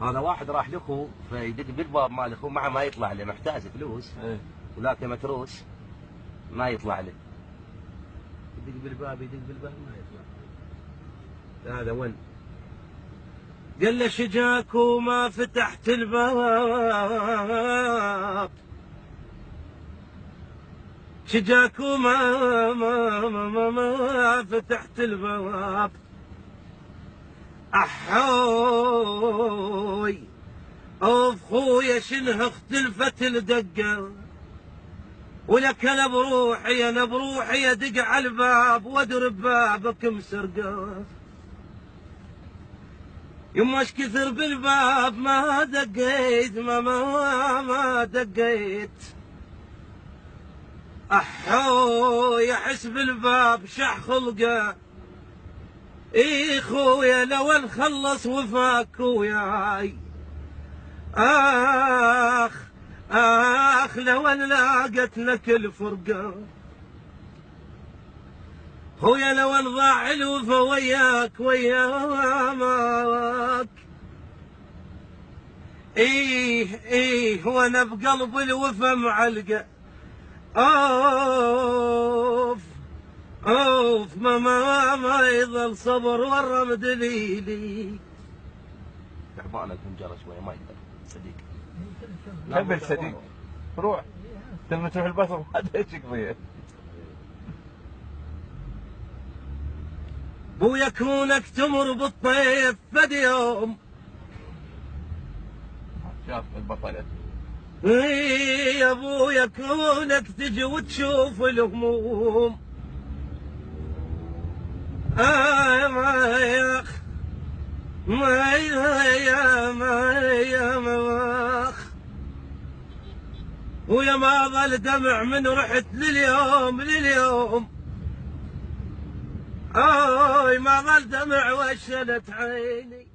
هذا واحد راح لاخوه فيدق بالباب مال اخوه معه ما يطلع له، محتاج فلوس ولكن متروس ما يطلع له. يدق بالباب يدق بالباب ما يطلع. هذا وين؟ قال له شجاك وما فتحت الباب، شجاك وما فتحت الباب، احوي اوف خويا شنها اختلفت الدقه، ولك انا بروحي انا بروحي ادق على الباب وادرب بابك مسرقه. يما ايش كثر بالباب ما دقيت ما دقيت، احوي احس بالباب شح خلقه، اي خويا لو نخلص وفاك وياي، اخ لو لاقت لك الفرقه، خويا لو ضاع الوفا وياك وياك، ايه وانا بقلب الوفا معلقه، اوف ما يظل صبر ورا دليلي. تعبانك من جرى شويه ما يقدر صديق. كمل صديق روح لما تروح البصر ما ادري ايش قضيه. بويا كونك تمر بالطيف فد يوم، شاف البطلة. يا ابويا كونك تجي وتشوف الهموم، ويا ما ظل دمع من رحت لليوم، ما ظل دمع وشلت عيني.